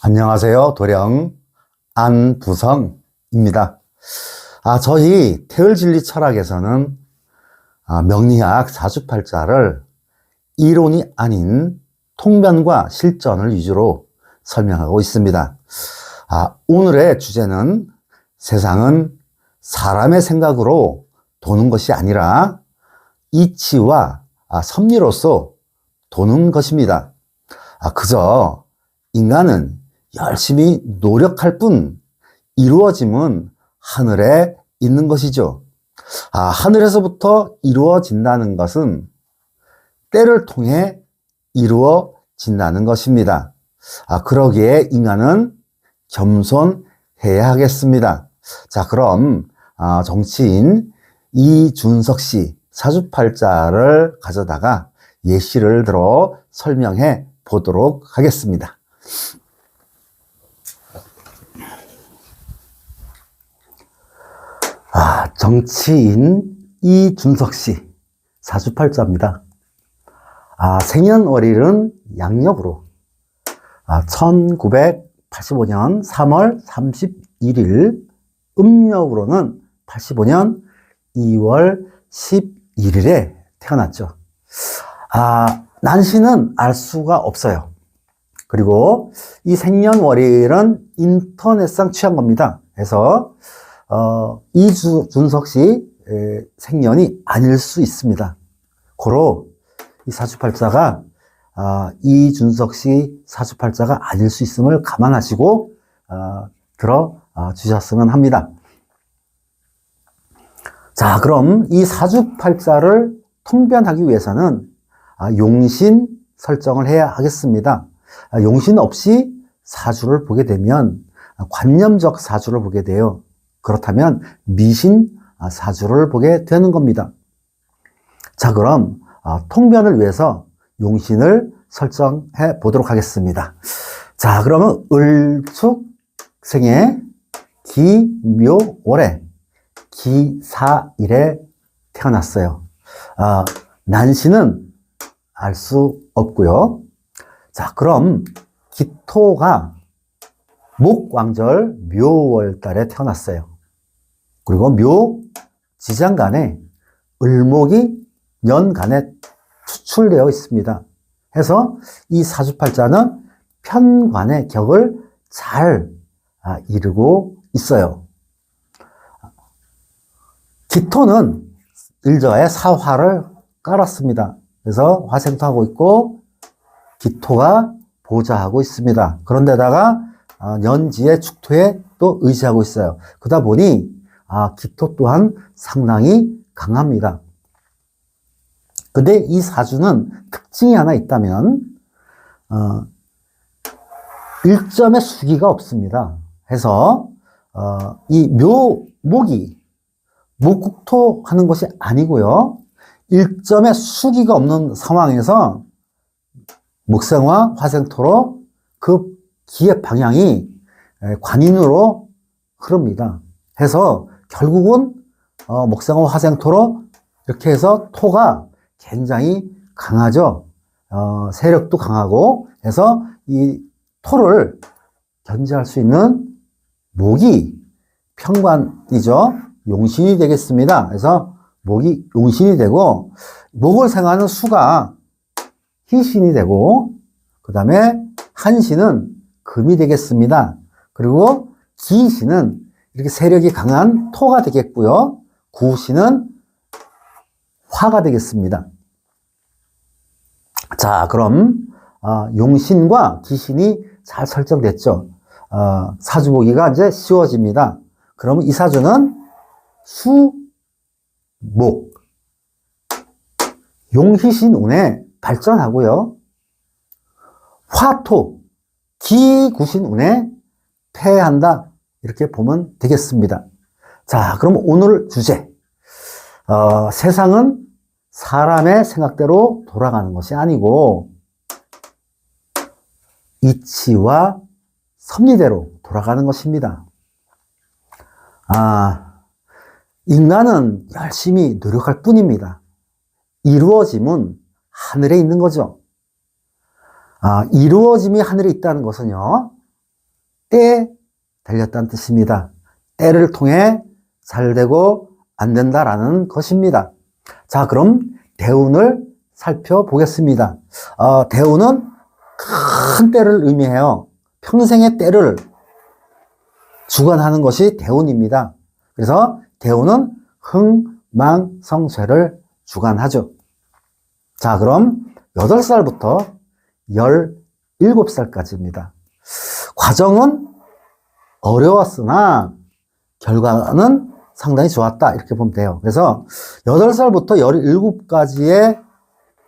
안녕하세요. 도령 안부성입니다. 저희 태을진리 철학에서는 명리학 사주팔자를 이론이 아닌 통변과 실전을 위주로 설명하고 있습니다. 오늘의 주제는 세상은 사람의 생각으로 도는 것이 아니라 이치와 섭리로서 도는 것입니다. 그저 인간은 열심히 노력할 뿐 이루어짐은 하늘에 있는 것이죠. 하늘에서부터 이루어진다는 것은 때를 통해 이루어진다는 것입니다. 그러기에 인간은 겸손해야 하겠습니다. 그럼 정치인 이준석 씨 사주팔자를 가져다가 예시를 들어 설명해 보도록 하겠습니다. 정치인 이준석 씨 사주팔자입니다. 생년월일은 양력으로 1985년 3월 31일, 음력으로는 85년 2월 11일에 태어났죠. 난시는 알 수가 없어요. 그리고 이 생년월일은 인터넷상 취한 겁니다. 그래서 이준석 씨 생년이 아닐 수 있습니다. 고로 이 사주팔자가 이준석 씨 사주팔자가 아닐 수 있음을 감안하시고 들어 주셨으면 합니다. 그럼 이 사주팔자를 통변하기 위해서는 용신 설정을 해야 하겠습니다. 용신 없이 사주를 보게 되면 관념적 사주를 보게 돼요. 그렇다면 미신 사주를 보게 되는 겁니다. 그럼 통변을 위해서 용신을 설정해 보도록 하겠습니다. 그러면 을축생의 기묘월에 기사일에 태어났어요. 난시는 알 수 없고요. 그럼 기토가 목왕절 묘월 달에 태어났어요. 그리고 묘 지장간에 을목이 년간에 추출되어 있습니다. 해서 이 사주팔자는 편관의 격을 잘 이루고 있어요. 기토는 일저에 사화를 깔았습니다. 그래서 화생토하고 있고 기토가 보좌하고 있습니다. 그런데다가 년지의 축토에 또 의지하고 있어요. 그러다 보니 기토 또한 상당히 강합니다. 근데 이 사주는 특징이 하나 있다면 일점의 수기가 없습니다. 해서 이 묘목이 목국토 하는 것이 아니고요. 일점의 수기가 없는 상황에서 목생화, 화생토로 그 기의 방향이 관인으로 흐릅니다. 해서 결국은 목생화, 화생토로 이렇게 해서 토가 굉장히 강하죠. 세력도 강하고 해서 이 토를 견제할 수 있는 목이 편관이죠. 용신이 되겠습니다. 그래서 목이 용신이 되고 목을 생하는 수가 희신이 되고 그 다음에 한신은 금이 되겠습니다. 그리고 기신은 이렇게 세력이 강한 토가 되겠고요. 구신은 화가 되겠습니다. 그럼 용신과 기신이 잘 설정됐죠. 사주 보기가 이제 쉬워집니다. 그러면 이 사주는 수목 용희신운에 발전하고요. 화토 기구신운에 패한다, 이렇게 보면 되겠습니다. 그럼 오늘 주제, 세상은 사람의 생각대로 돌아가는 것이 아니고 이치와 섭리대로 돌아가는 것입니다. 인간은 열심히 노력할 뿐입니다. 이루어짐은 하늘에 있는 거죠. 이루어짐이 하늘에 있다는 것은요, 때에 달렸다는 뜻입니다. 때를 통해 잘 되고 안 된다라는 것입니다. 자, 그럼 대운을 살펴보겠습니다. 대운은 큰 때를 의미해요. 평생의 때를 주관하는 것이 대운입니다. 그래서 대운은 흥망성쇠를 주관하죠. 자, 그럼 8살부터 17살까지입니다. 과정은 어려웠으나 결과는 상당히 좋았다, 이렇게 보면 돼요. 그래서 8살부터 17까지의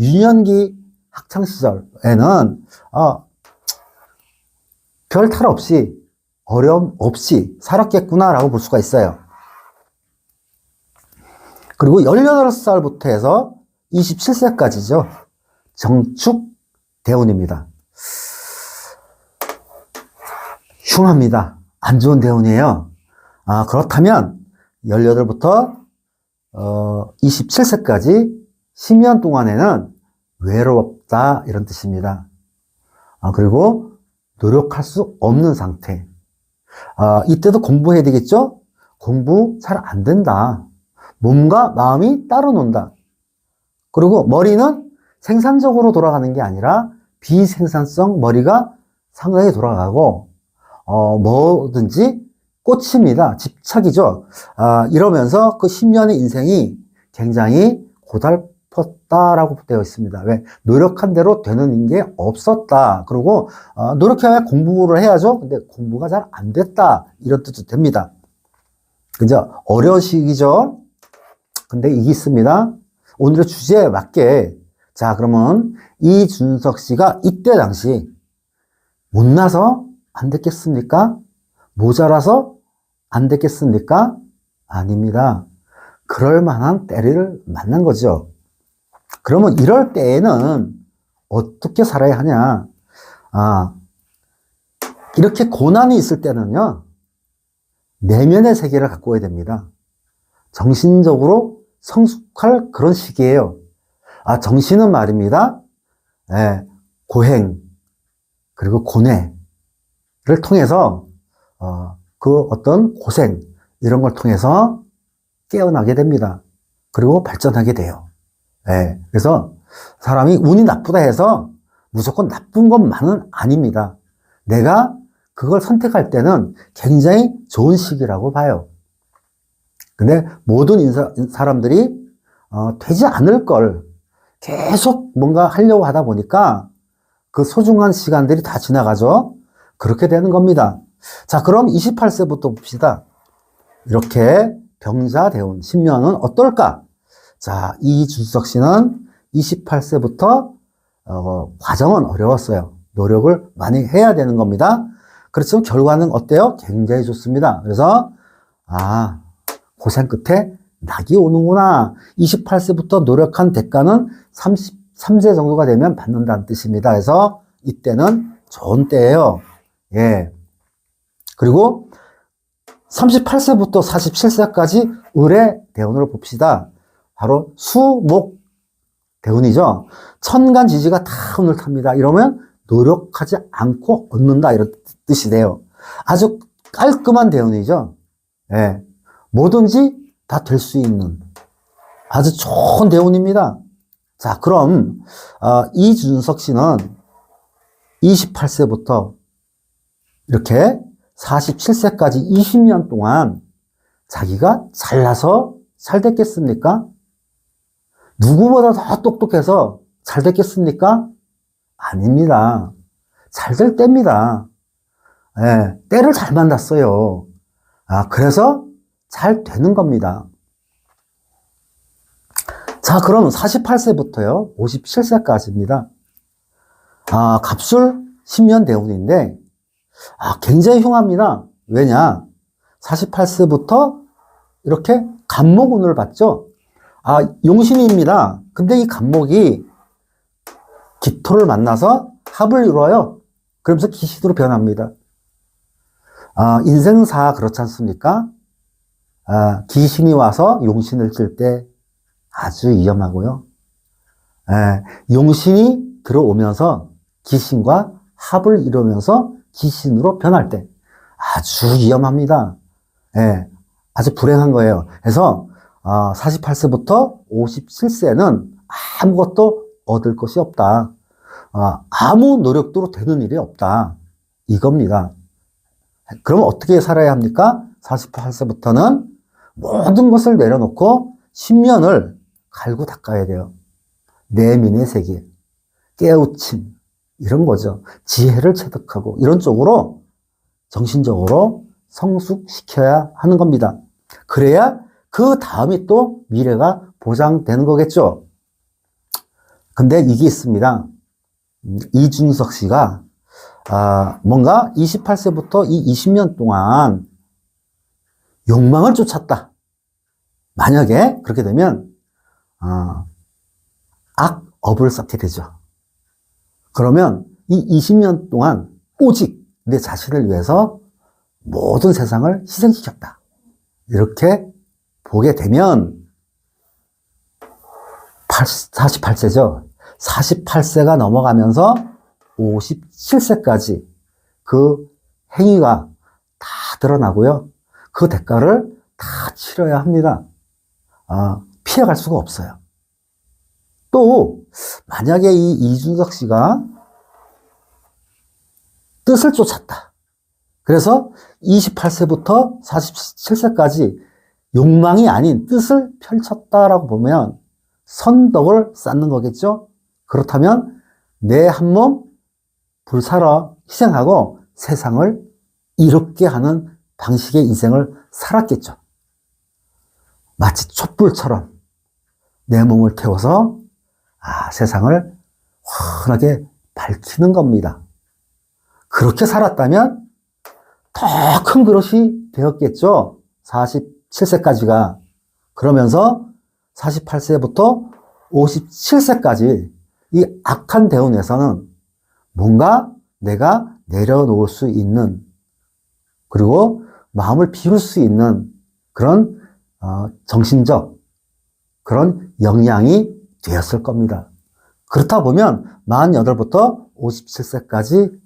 유년기 학창시절에는 별 탈 없이 어려움 없이 살았겠구나라고 볼 수가 있어요. 그리고 18살부터 해서 27세까지죠. 정축 대운입니다. 흉합니다. 안 좋은 대운이에요. 그렇다면 18부터 27세까지 10년 동안에는 외롭다, 이런 뜻입니다. 그리고 노력할 수 없는 상태. 이때도 공부해야 되겠죠? 공부 잘 안 된다. 몸과 마음이 따로 논다. 그리고 머리는 생산적으로 돌아가는 게 아니라 비생산성 머리가 상당히 돌아가고, 뭐든지 꽂힙니다. 집착이죠. 이러면서 그 10년의 인생이 굉장히 고달팠다라고 되어 있습니다. 왜? 노력한 대로 되는 게 없었다. 그리고 노력해야 공부를 해야죠. 근데 공부가 잘 안 됐다, 이런 뜻도 됩니다. 그죠? 어려운 시기죠. 근데 이게 있습니다. 오늘의 주제에 맞게, 자, 그러면 이준석 씨가 이때 당시 못나서 안 됐겠습니까? 모자라서 안 됐겠습니까? 아닙니다. 그럴 만한 때를 만난 거죠. 그러면 이럴 때에는 어떻게 살아야 하냐? 이렇게 고난이 있을 때는요, 내면의 세계를 갖고 와야 됩니다. 정신적으로 성숙할 그런 시기예요. 정신은 말입니다. 고행, 그리고 고뇌를 통해서, 그 어떤 고생, 이런 걸 통해서 깨어나게 됩니다. 그리고 발전하게 돼요. 그래서 사람이 운이 나쁘다 해서 무조건 나쁜 것만은 아닙니다. 내가 그걸 선택할 때는 굉장히 좋은 시기라고 봐요. 근데 모든 사람들이 되지 않을 걸 계속 뭔가 하려고 하다 보니까 그 소중한 시간들이 다 지나가죠. 그렇게 되는 겁니다. 자, 그럼 28세부터 봅시다. 이렇게 병자대운 10년은 어떨까? 자, 이준석 씨는 28세부터 과정은 어려웠어요. 노력을 많이 해야 되는 겁니다. 그렇지만 결과는 어때요? 굉장히 좋습니다. 그래서 고생 끝에 낙이 오는구나. 28세부터 노력한 대가는 33세 정도가 되면 받는다는 뜻입니다. 그래서 이때는 좋은 때예요. 그리고 38세부터 47세까지 을의 대운으로 봅시다. 바로 수목 대운이죠. 천간지지가 다 운을 탑니다. 이러면 노력하지 않고 얻는다, 이런 뜻이 돼요. 아주 깔끔한 대운이죠. 뭐든지 다 될 수 있는 아주 좋은 대운입니다. 자, 그럼 이준석 씨는 28세부터 이렇게 47세까지 20년 동안 자기가 잘나서 잘 됐겠습니까? 누구보다 더 똑똑해서 잘 됐겠습니까? 아닙니다. 잘 될 때입니다. 때를 잘 만났어요. 그래서 잘 되는 겁니다. 자, 그럼 48세부터요, 57세까지입니다. 갑술 10년 대운인데, 굉장히 흉합니다. 왜냐? 48세부터 이렇게 간목운을 받죠? 용신입니다. 근데 이 간목이 기토를 만나서 합을 이루어요. 그러면서 기신으로 변합니다. 인생사 그렇지 않습니까? 기신이 와서 용신을 찔 때 아주 위험하고요. 용신이 들어오면서 기신과 합을 이루면서 기신으로 변할 때, 아주 위험합니다. 예, 아주 불행한 거예요. 그래서 48세부터 57세는 아무것도 얻을 것이 없다. 아무 노력도 되는 일이 없다. 이겁니다. 그럼 어떻게 살아야 합니까? 48세부터는 모든 것을 내려놓고 신면을 갈고 닦아야 돼요. 내면의 세계, 깨우침, 이런 거죠. 지혜를 체득하고 이런 쪽으로 정신적으로 성숙시켜야 하는 겁니다. 그래야 그 다음에 또 미래가 보장되는 거겠죠. 근데 이게 있습니다. 이준석 씨가 뭔가 28세부터 이 20년 동안 욕망을 쫓았다. 만약에 그렇게 되면 악업을 쌓게 되죠. 그러면 이 20년 동안 오직 내 자신을 위해서 모든 세상을 희생시켰다. 이렇게 보게 되면 48세죠. 48세가 넘어가면서 57세까지 그 행위가 다 드러나고요. 그 대가를 다 치러야 합니다. 피해갈 수가 없어요. 또 만약에 이 이준석 씨가 뜻을 쫓았다. 그래서 28세부터 47세까지 욕망이 아닌 뜻을 펼쳤다라고 보면 선덕을 쌓는 거겠죠. 그렇다면 내 한 몸 불사라 희생하고 세상을 이롭게 하는 방식의 인생을 살았겠죠. 마치 촛불처럼 내 몸을 태워서 세상을 환하게 밝히는 겁니다. 그렇게 살았다면 더 큰 그릇이 되었겠죠. 47세까지가. 그러면서 48세부터 57세까지 이 악한 대운에서는 뭔가 내가 내려놓을 수 있는, 그리고 마음을 비울 수 있는 그런 정신적 그런 역량이 되었을 겁니다. 그렇다 보면 48부터 57세까지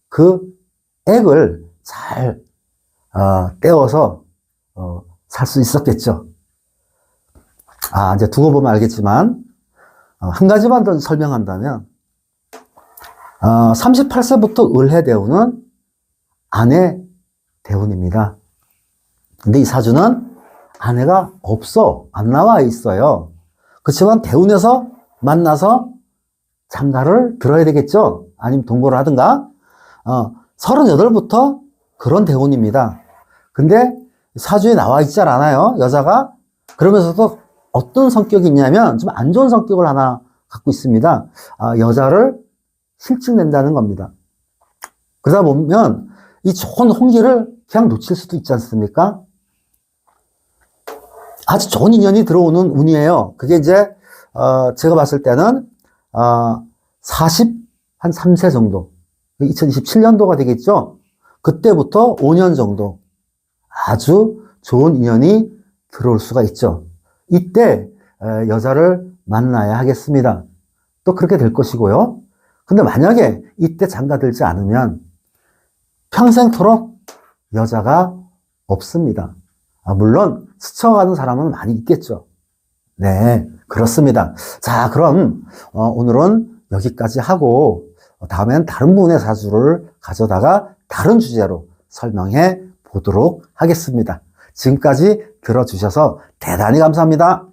그 액을 잘 떼어서 살 수 있었겠죠. 이제 두고 보면 알겠지만 한 가지만 더 설명한다면 38세부터 을해대운은 아내 대운입니다. 근데 이 사주는 아내가 안 나와 있어요. 그렇지만 대운에서 만나서 장가를 들어야 되겠죠. 아니면 동거를 하든가. 38부터 그런 대운입니다. 근데 사주에 나와 있지 않아요, 여자가. 그러면서도 어떤 성격이 있냐면 좀 안 좋은 성격을 하나 갖고 있습니다. 여자를 실증낸다는 겁니다. 그러다 보면 이 좋은 홍기를 그냥 놓칠 수도 있지 않습니까? 아주 좋은 인연이 들어오는 운이에요. 그게 이제 제가 봤을 때는 43세 정도, 2027년도가 되겠죠. 그때부터 5년 정도 아주 좋은 인연이 들어올 수가 있죠. 이때 여자를 만나야 하겠습니다. 또 그렇게 될 것이고요. 근데 만약에 이때 장가들지 않으면 평생토록 여자가 없습니다. 물론 스쳐가는 사람은 많이 있겠죠. 네, 그렇습니다. 자, 그럼 오늘은 여기까지 하고 다음엔 다른 분의 사주를 가져다가 다른 주제로 설명해 보도록 하겠습니다. 지금까지 들어주셔서 대단히 감사합니다.